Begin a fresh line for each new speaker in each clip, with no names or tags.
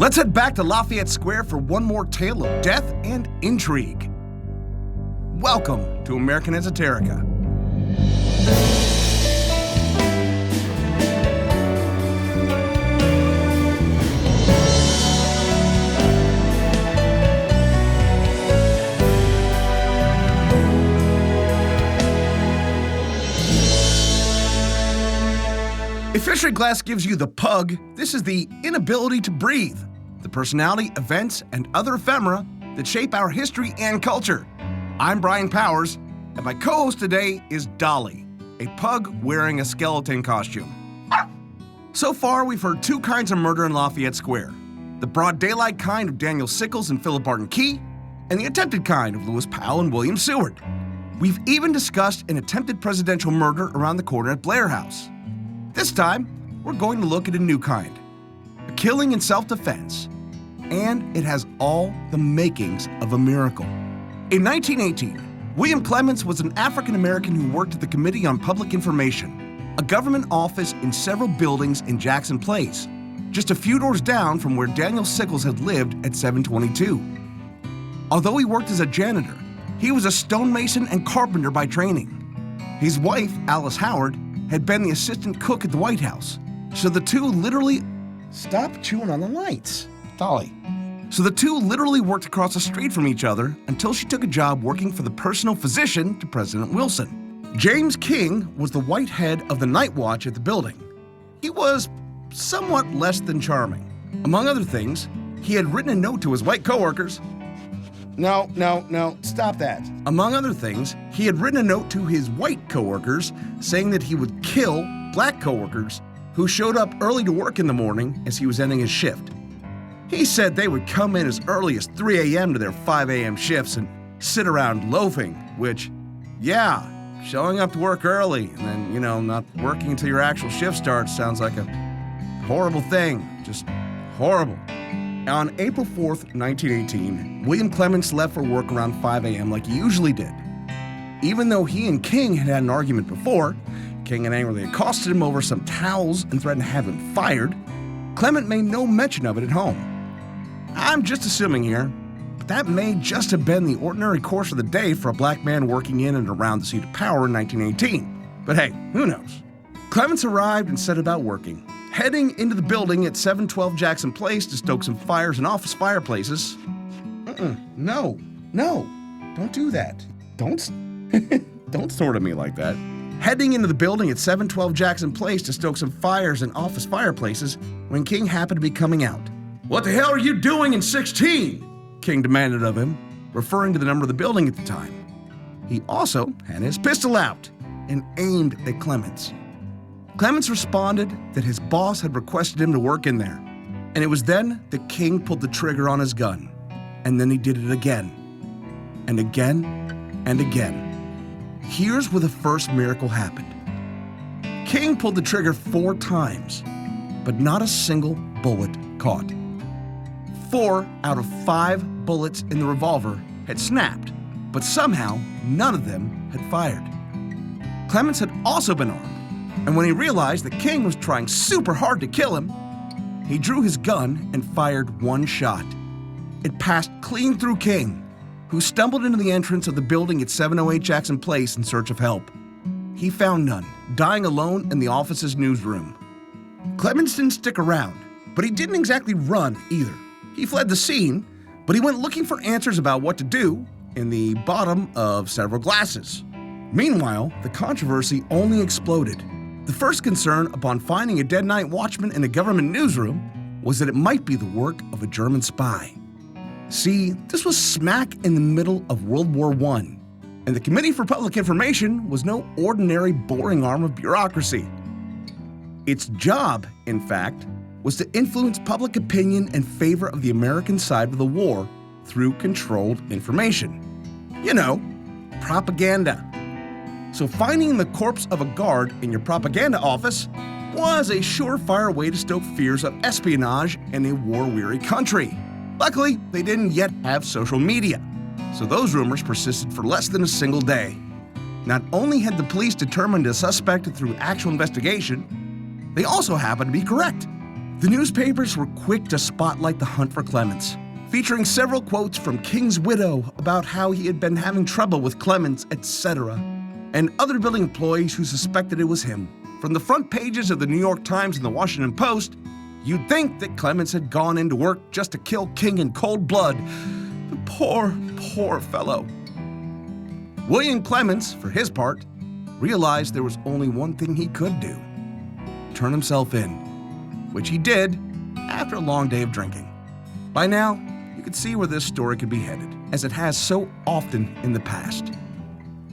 Let's head back to Lafayette Square for one more tale of death and intrigue. Welcome to American Esoterica. If fishery glass gives you the pug, this is the inability to breathe, the personality, events, and other ephemera that shape our history and culture. I'm Brian Powers, and my co-host today is Dolly, a pug wearing a skeleton costume. So far, we've heard two kinds of murder in Lafayette Square: the broad daylight kind of Daniel Sickles and Philip Barton Key, and the attempted kind of Lewis Powell and William Seward. We've even discussed an attempted presidential murder around the corner at Blair House. This time, we're going to look at a new kind, a killing in self-defense, and it has all the makings of a miracle. In 1918, William Clements was an African-American who worked at the Committee on Public Information, a government office in several buildings in Jackson Place, just a few doors down from where Daniel Sickles had lived at 722. Although he worked as a janitor, he was a stonemason and carpenter by training. His wife, Alice Howard, had been the assistant cook at the White House, so the two literally... Stop chewing on the lights, Dolly. So the two literally worked across the street from each other until she took a job working for the personal physician to President Wilson. James King was the white head of the night watch at the building. He was somewhat less than charming. Among other things, he had written a note to his white coworkers. No, stop that. Among other things, he had written a note to his white coworkers saying that he would kill black coworkers who showed up early to work in the morning as he was ending his shift. He said they would come in as early as 3 a.m. to their 5 a.m. shifts and sit around loafing, which, yeah, showing up to work early and then, not working until your actual shift starts sounds like a horrible thing. Just horrible. On April 4th, 1918, William Clements left for work around 5 a.m. like he usually did. Even though he and King had had an argument before, King had angrily accosted him over some towels and threatened to have him fired, Clement made no mention of it at home. I'm just assuming here, but that may just have been the ordinary course of the day for a black man working in and around the seat of power in 1918. But hey, who knows? Clements arrived and set about working, heading into the building at 712 Jackson Place to stoke some fires in office fireplaces. No, don't do that. Don't snort at me like that. Heading into the building at 712 Jackson Place to stoke some fires in office fireplaces when King happened to be coming out. "What the hell are you doing in 16?" King demanded of him, referring to the number of the building at the time. He also had his pistol out and aimed at Clements. Clements responded that his boss had requested him to work in there, and it was then that King pulled the trigger on his gun. And then he did it again, and again, and again. Here's where the first miracle happened. King pulled the trigger 4 times, but not a single bullet caught. 4 out of 5 bullets in the revolver had snapped, but somehow none of them had fired. Clements had also been armed, and when he realized that King was trying super hard to kill him, he drew his gun and fired 1 shot. It passed clean through King, who stumbled into the entrance of the building at 708 Jackson Place in search of help. He found none, dying alone in the office's newsroom. Clements didn't stick around, but he didn't exactly run either. He fled the scene, but he went looking for answers about what to do in the bottom of several glasses. Meanwhile, the controversy only exploded. The first concern upon finding a dead night watchman in a government newsroom was that it might be the work of a German spy. See, this was smack in the middle of World War I, and the Committee for Public Information was no ordinary boring arm of bureaucracy. Its job, in fact, was to influence public opinion in favor of the American side of the war through controlled information. Propaganda. So finding the corpse of a guard in your propaganda office was a surefire way to stoke fears of espionage in a war-weary country. Luckily, they didn't yet have social media, so those rumors persisted for less than a single day. Not only had the police determined a suspect through actual investigation, they also happened to be correct. The newspapers were quick to spotlight the hunt for Clements, featuring several quotes from King's widow about how he had been having trouble with Clements, etc., and other building employees who suspected it was him. From the front pages of the New York Times and the Washington Post, you'd think that Clements had gone into work just to kill King in cold blood. The poor, poor fellow. William Clements, for his part, realized there was only one thing he could do: turn himself in, which he did after a long day of drinking. By now, you could see where this story could be headed, as it has so often in the past.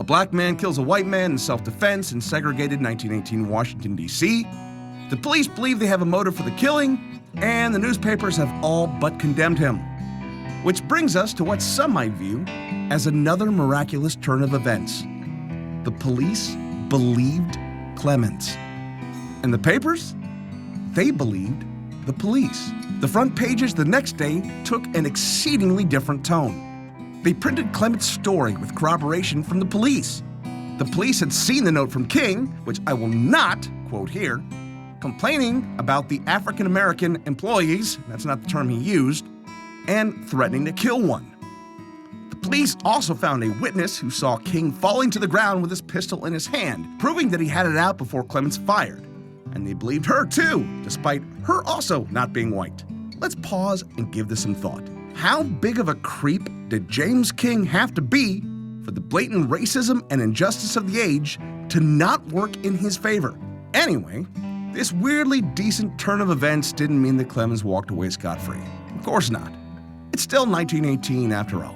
A black man kills a white man in self-defense in segregated 1918 Washington, D.C. The police believe they have a motive for the killing, and the newspapers have all but condemned him. Which brings us to what some might view as another miraculous turn of events. The police believed Clements. And the papers? They believed the police. The front pages the next day took an exceedingly different tone. They printed Clements' story with corroboration from the police. The police had seen the note from King, which I will not quote here, complaining about the African-American employees, that's not the term he used, and threatening to kill one. The police also found a witness who saw King falling to the ground with his pistol in his hand, proving that he had it out before Clements fired. And they believed her too, despite her also not being white. Let's pause and give this some thought. How big of a creep did James King have to be for the blatant racism and injustice of the age to not work in his favor? Anyway, this weirdly decent turn of events didn't mean that Clements walked away scot-free. Of course not. It's still 1918 after all.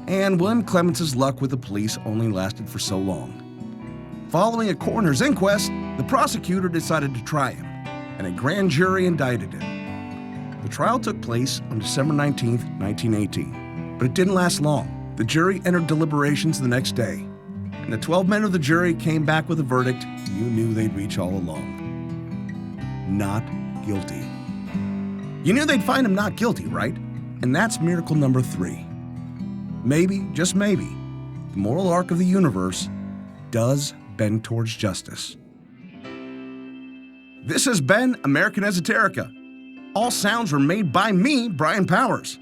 And William Clements' luck with the police only lasted for so long. Following a coroner's inquest, the prosecutor decided to try him, and a grand jury indicted him. The trial took place on December 19, 1918, but it didn't last long. The jury entered deliberations the next day, and the 12 men of the jury came back with a verdict you knew they'd reach all along. Not guilty. You knew they'd find him not guilty, right? And that's miracle number 3. Maybe, just maybe, the moral arc of the universe does bend towards justice. This has been American Esoterica. All sounds were made by me, Brian Powers.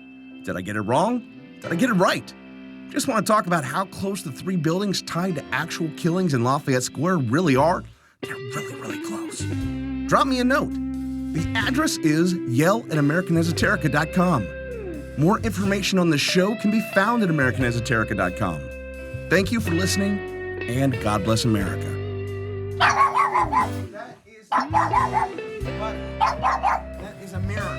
Did I get it wrong? Did I get it right? Just want to talk about how close the 3 buildings tied to actual killings in Lafayette Square really are. They're really, really close. Drop me a note. The address is yell@americanesoterica.com. More information on the show can be found at americanesoterica.com. Thank you for listening, and God bless America. That is a mirror.